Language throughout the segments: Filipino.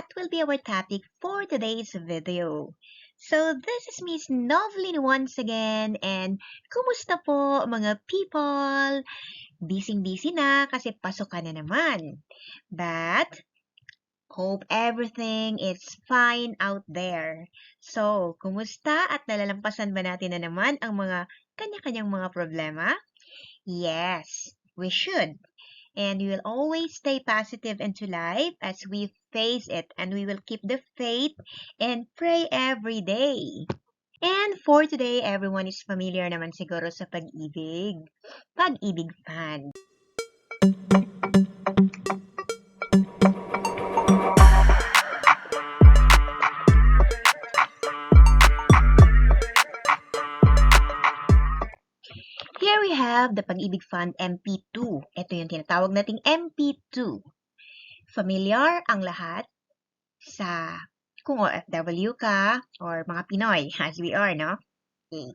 that will be our topic for today's video. So this is Miss Novelyn once again, and kumusta po mga people? Busy-busy na kasi pasok ka na naman. But hope everything is fine out there. So, kumusta at nalalampasan ba natin na naman ang mga kanya-kanyang mga problema? Yes, we should. And we will always stay positive into life as we face it, and we will keep the faith and pray every day. And for today, everyone is familiar naman siguro sa pag-ibig. Pag-ibig fund. Here we have the Pag-ibig Fund MP2. Ito yung tinatawag nating MP2. Familiar ang lahat sa kung OFW ka or mga Pinoy, as we are, no? Okay.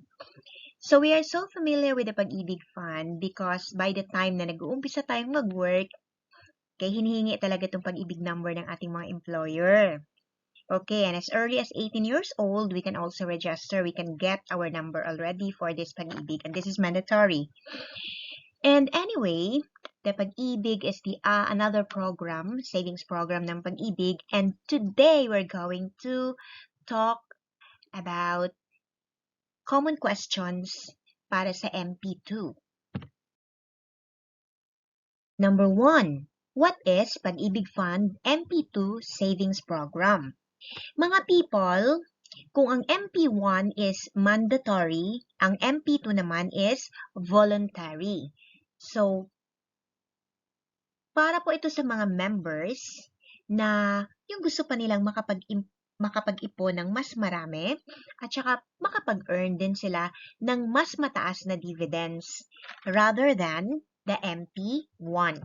So we are so familiar with the Pag-ibig Fund because by the time na nag-uumpisa tayong mag-work, kaya hinihingi talaga itong Pag-ibig number ng ating mga employer. Okay, and as early as 18 years old, we can also register. We can get our number already for this Pag-ibig, and this is mandatory. And anyway, the Pag-ibig is the another program, savings program ng Pag-ibig, and today we're going to talk about common questions para sa MP2. Number 1, what is Pag-ibig Fund MP2 Savings Program? Mga people, kung ang MP1 is mandatory, ang MP2 naman is voluntary. So, para po ito sa mga members na yung gusto pa nilang makapag-ipon ng mas marami at saka makapag-earn din sila ng mas mataas na dividends rather than the MP1.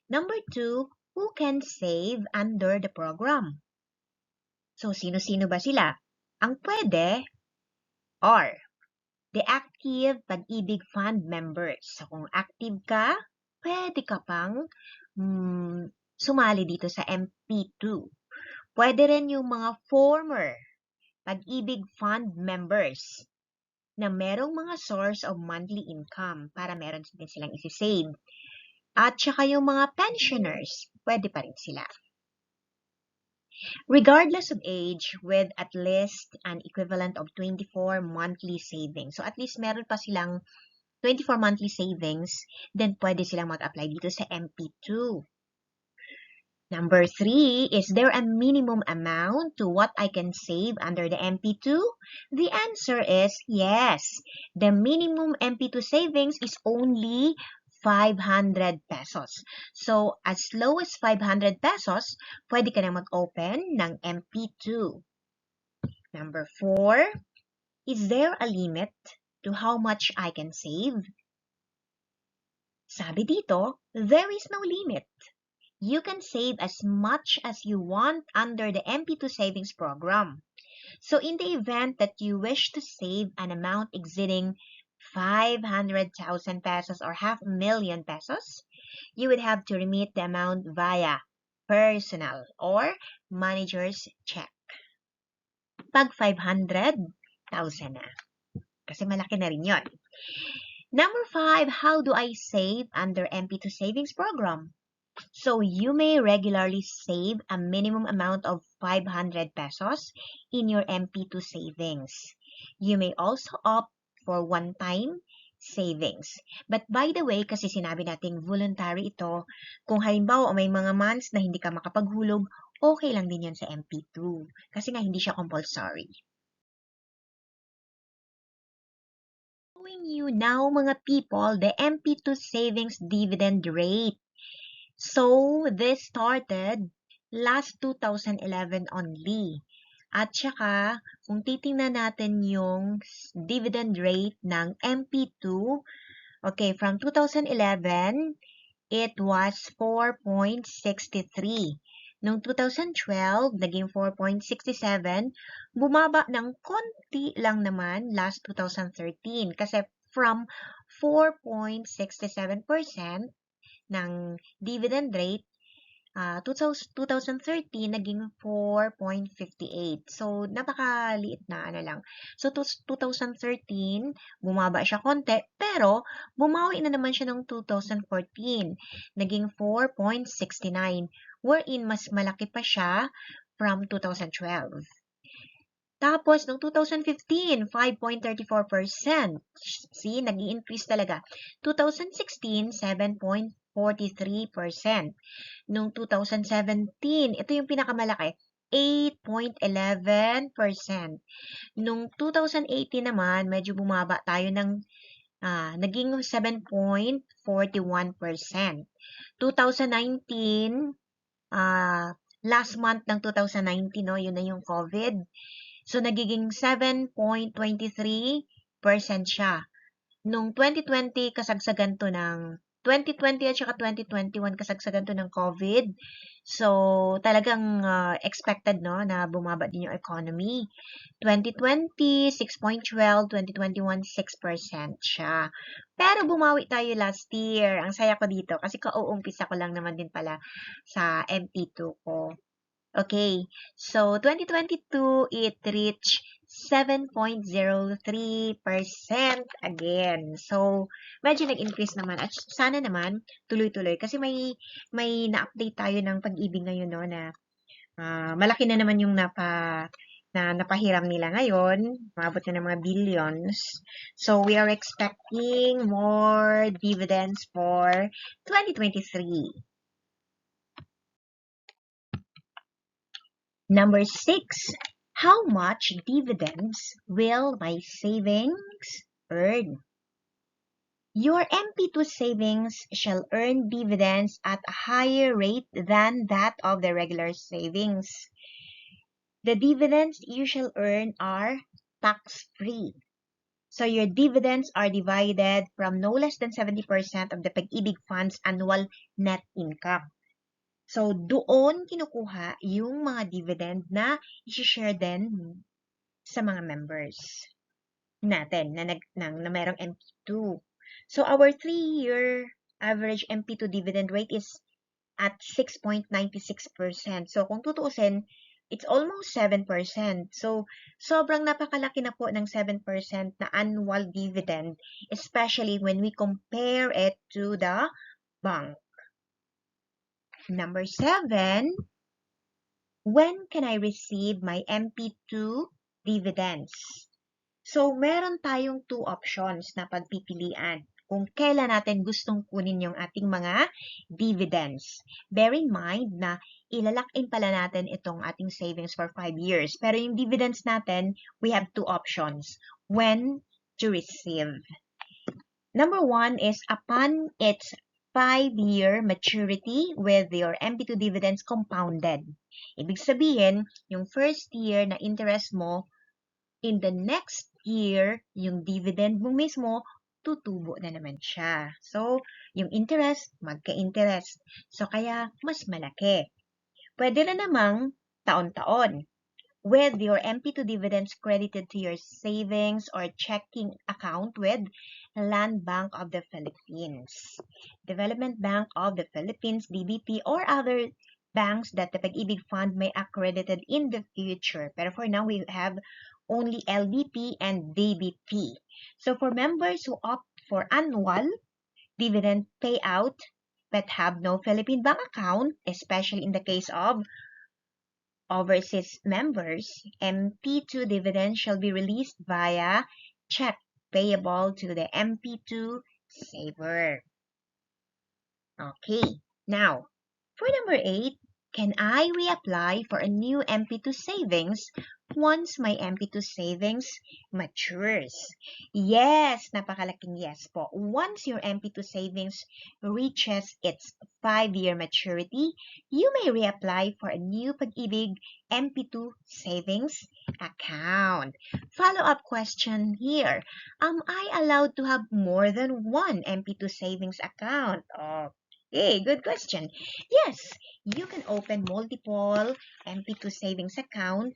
Number 2, who can save under the program? So, sino-sino ba sila? Ang pwede are the active Pag-ibig Fund members. So, kung active ka, pwede ka pang sumali dito sa MP2. Pwede rin yung mga former Pag-ibig Fund members na merong mga source of monthly income para meron din silang isi-save. At saka yung mga pensioners, pwede pa rin sila. Regardless of age, with at least an equivalent of 24 monthly savings. So at least meron pa silang 24 monthly savings, then pwede silang mag-apply dito sa MP2. Number 3, is there a minimum amount to what I can save under the MP2? The answer is yes. The minimum MP2 savings is only 500 pesos. So, as low as 500 pesos, pwede ka na mag-open ng MP2. Number 4, is there a limit to how much I can save? Sabi dito, there is no limit. You can save as much as you want under the MP2 savings program. So, in the event that you wish to save an amount exceeding 500,000 pesos or 500,000 pesos, you would have to remit the amount via personal or manager's check. Pag 500,000 na. Kasi malaki na rin yun. Number 5, how do I save under MP2 savings program? So, you may regularly save a minimum amount of 500 pesos in your MP2 savings. You may also opt for one-time savings. But by the way, kasi sinabi nating voluntary ito, kung halimbawa may mga months na hindi ka makapaghulog, okay lang din yun sa MP2. Kasi nga hindi siya compulsory. Showing you now mga people, the MP2 savings dividend rate. So, this started last 2011 only. At saka, kung titingnan natin yung dividend rate ng MP2, okay, from 2011, it was 4.63. Noong 2012, naging 4.67. Bumaba ng konti lang naman last 2013 kasi from 4.67% ng dividend rate, 2013, naging 4.58. So, napakaliit na ano lang. So, 2013, bumaba siya konti, pero bumawi na naman siya noong 2014. Naging 4.69, wherein mas malaki pa siya from 2012. Tapos, noong 2015, 5.34%. See, nag-i-increase talaga. 2016, 7.43%. Noong 2017, ito yung pinakamalaki, 8.11%. Noong 2018 naman, medyo bumaba tayo ng naging 7.41%. 2019, last month ng 2019, no, yun na yung COVID. So, nagiging 7.23% siya. Nung 2020, kasagsagan to ng 2020 at saka 2021, kasagsagan to ng COVID. So, talagang expected, no, na bumaba din yung economy. 2020, 6.12, 2021, 6% siya. Pero bumawi tayo last year. Ang saya ko dito kasi kauumpisa ko lang naman din pala sa MP2 ko. Okay, so 2022, it reached 7.03% again. So, medyo nag-increase naman. At sana naman, tuloy-tuloy. Kasi may na-update tayo ng pag-ibig ngayon, no, na malaki na naman yung napahiram nila ngayon. Maabot na ng mga billions. So, we are expecting more dividends for 2023. Number 6, how much dividends will my savings earn? Your MP2 savings shall earn dividends at a higher rate than that of the regular savings. The dividends you shall earn are tax-free. So your dividends are divided from no less than 70% of the Pag-ibig Fund's annual net income. So, doon kinukuha yung mga dividend na i-share din sa mga members natin na merong MP2. So, our 3-year average MP2 dividend rate is at 6.96%. So, kung tutuusin, it's almost 7%. So, sobrang napakalaki na po ng 7% na annual dividend, especially when we compare it to the bank. Number 7, when can I receive my MP2 dividends? So, meron tayong 2 options na pagpipilian kung kailan natin gustong kunin yung ating mga dividends. Bear in mind na ilalak-in pala natin itong ating savings for 5 years. Pero yung dividends natin, we have 2 options when to receive. Number 1 is upon its 5-year maturity with your MP2 dividends compounded. Ibig sabihin, yung first year na interest mo, in the next year, yung dividend mo mismo, tutubo na naman siya. So, yung interest, magka-interest. So, kaya mas malaki. Pwede na namang taon-taon. With your MP2 dividends credited to your savings or checking account with Land Bank of the Philippines, Development Bank of the Philippines, DBP, or other banks that the Pag-ibig Fund may accredited in the future. Pero for now, we have only LBP and DBP. So for members who opt for annual dividend payout but have no Philippine bank account, especially in the case of overseas members, MP2 dividends shall be released via check payable to the MP2 saver. Okay, now, for number 8, can I reapply for a new MP2 savings once my MP2 savings matures? Yes, napakalaking yes po. Once your MP2 savings reaches its 5-year maturity, you may reapply for a new Pag-ibig MP2 savings account. Follow-up question here. Am I allowed to have more than one MP2 savings account? Okay, good question. Yes, you can open multiple MP2 savings account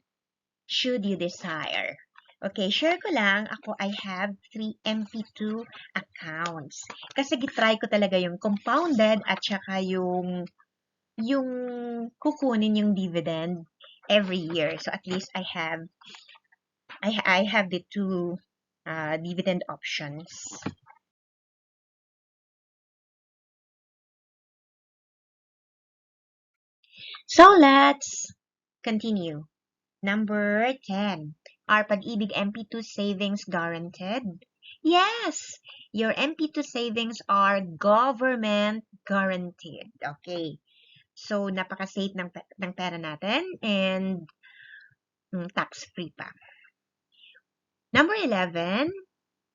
should you desire. Okay, share ko lang. I have 3 MP2 accounts. Kasi gitry ko talaga yung compounded at saka yung yung kukunin yung dividend every year. So at least I have the two dividend options. So let's continue. Number 10. Are Pag-ibig MP2 savings guaranteed? Yes! Your MP2 savings are government guaranteed. Okay. So, napaka-safe ng pera natin and tax-free pa. Number 11.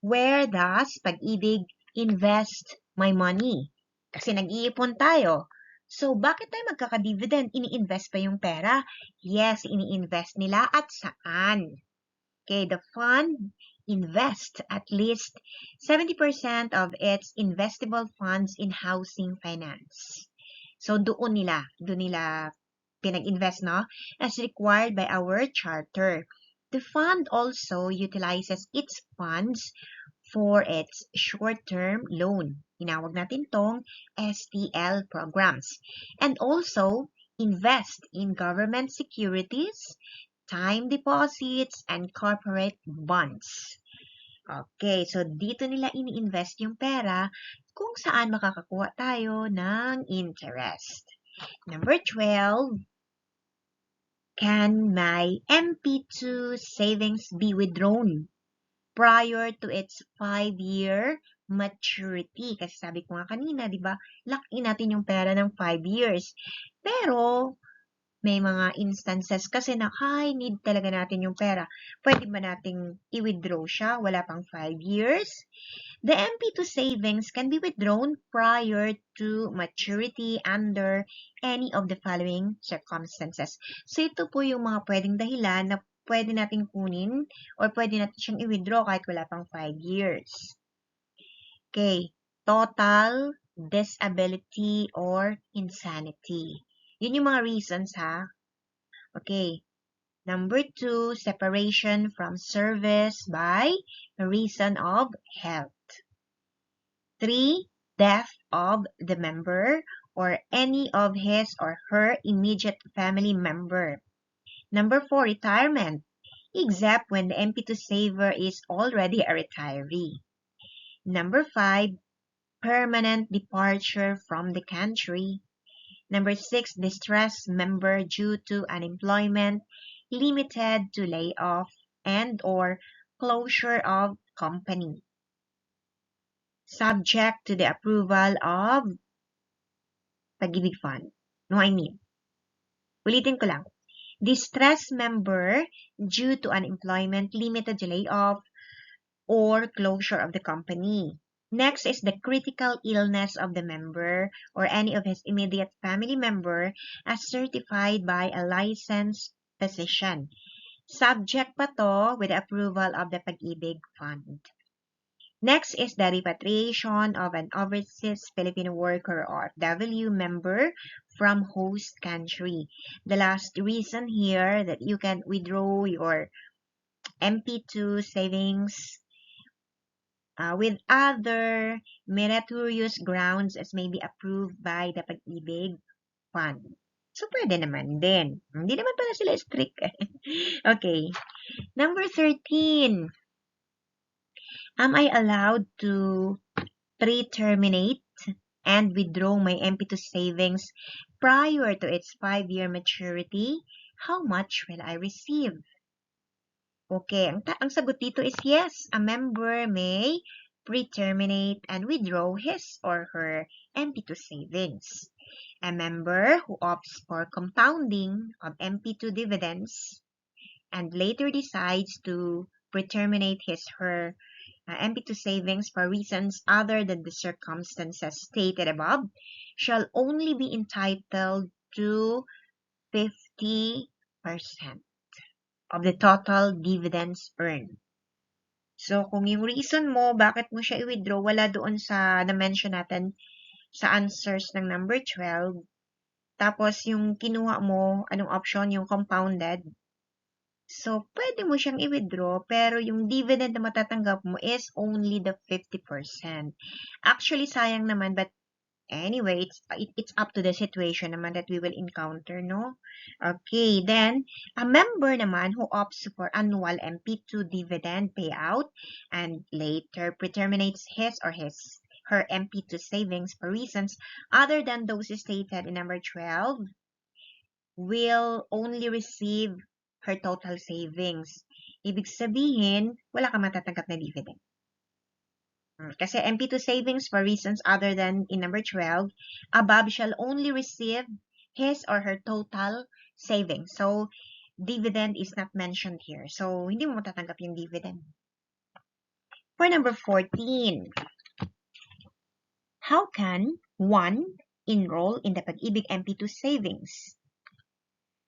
Where does Pag-ibig invest my money? Kasi nag-iipon tayo. So, bakit tayo magkaka-dividend? Ini-invest pa yung pera? Yes, ini-invest nila at saan? Okay, the fund invests at least 70% of its investable funds in housing finance. So, doon nila pinag-invest, no? As required by our charter. The fund also utilizes its funds for its short-term loan. Tinawag natin tong STL programs. And also, invest in government securities, time deposits, and corporate bonds. Okay, so dito nila ini-invest yung pera kung saan makakakuha tayo ng interest. Number 12, can my MP2 savings be withdrawn prior to its 5-year maturity? Kasi sabi ko nga kanina, di ba, lock in natin yung pera ng 5 years. Pero, may mga instances kasi na high need talaga natin yung pera. Pwede ba nating i-withdraw siya? Wala pang 5 years? The MP2 savings can be withdrawn prior to maturity under any of the following circumstances. So, ito po yung mga pwedeng dahilan na pwede nating kunin or pwede natin siyang i-withdraw kahit wala pang 5 years. Okay. Total disability or insanity. Yun yung mga reasons, ha? Okay. Number 2, separation from service by reason of health. 3, death of the member or any of his or her immediate family member. Number 4, retirement, except when the MP2 saver is already a retiree. Number 5, permanent departure from the country. Number 6, distressed member due to unemployment, limited to layoff and or closure of company. Subject to the approval of Pag-ibig Fund. No, I mean. Ulitin ko lang. Distressed member due to unemployment, limited to layoff, or closure of the company. Next is the critical illness of the member or any of his immediate family member as certified by a licensed physician. Subject pa to with the approval of the Pag-ibig Fund. Next is the repatriation of an overseas Filipino worker or OFW member from host country. The last reason here that you can withdraw your MP2 savings with other meritorious grounds as may be approved by the Pag-ibig Fund. So, pwede naman din. Hindi naman pala sila strict. Okay. Number 13. Am I allowed to pre-terminate and withdraw my MP2 savings prior to its 5-year maturity? How much will I receive? Okay, ang sagot dito is yes. A member may pre-terminate and withdraw his or her MP2 savings. A member who opts for compounding of MP2 dividends and later decides to pre-terminate his or her MP2 savings for reasons other than the circumstances stated above shall only be entitled to 50% of the total dividends earned. So, kung yung reason mo, bakit mo siya i-withdraw, wala doon sa na-mention natin sa answers ng number 12. Tapos, yung kinuha mo, anong option? Yung compounded. So, pwede mo siyang i-withdraw, pero yung dividend na matatanggap mo is only the 50%. Actually, sayang naman, but Anyway, it's up to the situation naman that we will encounter, no? Okay, then, a member naman who opts for annual MP2 dividend payout and later preterminates her MP2 savings for reasons other than those stated in number 12 will only receive her total savings. Ibig sabihin, wala ka matatanggap na dividend. Kasi MP2 savings for reasons other than in number 12, above shall only receive his or her total savings. So, dividend is not mentioned here. So, hindi mo matatanggap yung dividend. For number 14, how can one enroll in the Pag-ibig MP2 savings?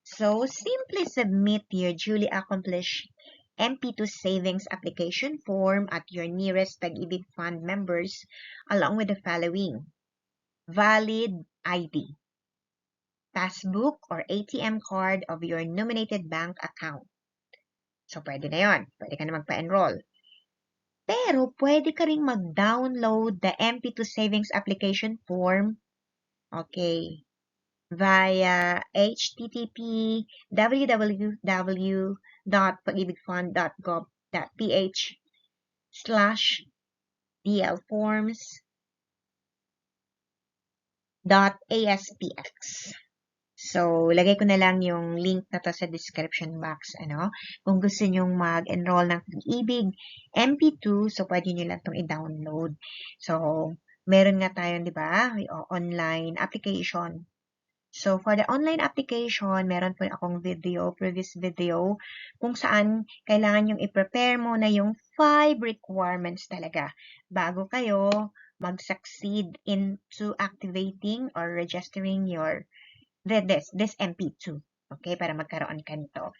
So, simply submit your duly accomplished MP2 savings application form at your nearest Pag-ibig Fund members along with the following: valid ID, passbook or ATM card of your nominated bank account. So, pwede na yun. Pwede ka na magpa-enroll. Pero, pwede ka rin mag-download the MP2 savings application form, okay, via http://dlforms.pagibigfund.gov.ph/dlforms.aspx. So, lagay ko na lang yung link na to sa description box. Kung gusto nyong mag-enroll ng Pag-ibig MP2, so pwede nyo lang itong i-download. So, meron nga tayong, di ba, online application. So, for the online application, meron po akong previous video, kung saan kailangan yung i-prepare mo na yung 5 requirements talaga bago kayo mag-succeed into activating or registering your this MP2. Okay, para magkaroon ka nito.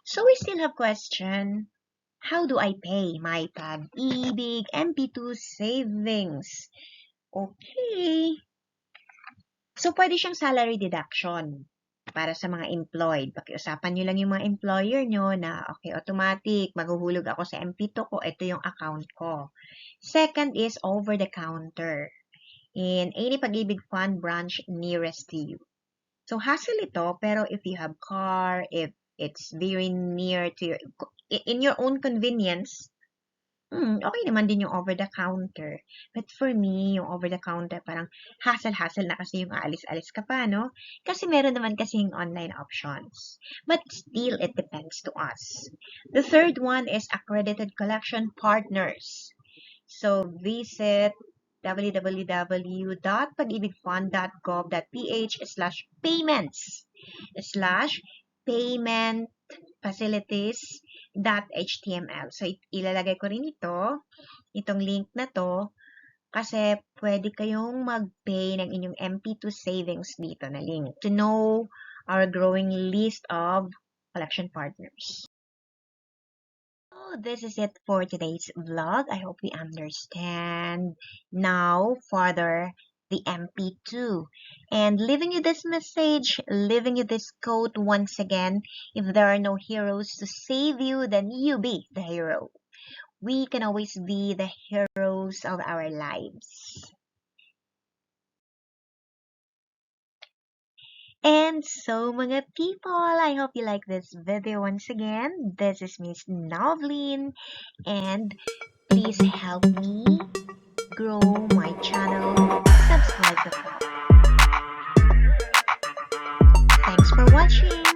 So, we still have question. How do I pay my Pag-ibig MP2 savings? Okay. So, pwede siyang salary deduction para sa mga employed. Pakiusapan nyo lang yung mga employer nyo na, okay, automatic, maghuhulog ako sa MP2 ko, ito yung account ko. Second is over-the-counter in any Pag-ibig Fund branch nearest to you. So, hassle ito, pero if you have car, if it's very near to in your own convenience, okay naman din yung over-the-counter. But for me, yung over-the-counter, parang hassle-hassle na kasi yung aalis-alis ka pa, no? Kasi meron naman kasing online options. But still, it depends to us. The third one is accredited collection partners. So, visit www.pagibigfund.gov.ph/payments/payment facilities.html. So, ilalagay ko rin itong link na to, kasi pwede kayong mag-pay ng inyong MP2 savings dito na link to know our growing list of collection partners. So, this is it for today's vlog. I hope we understand now further the MP2. And leaving you this message, leaving you this quote once again: if there are no heroes to save you, then you be the hero. We can always be the heroes of our lives. And so, mga people, I hope you like this video once again. This is Miss Novlin, and please help me grow my channel. Subscribe to. Thanks for watching.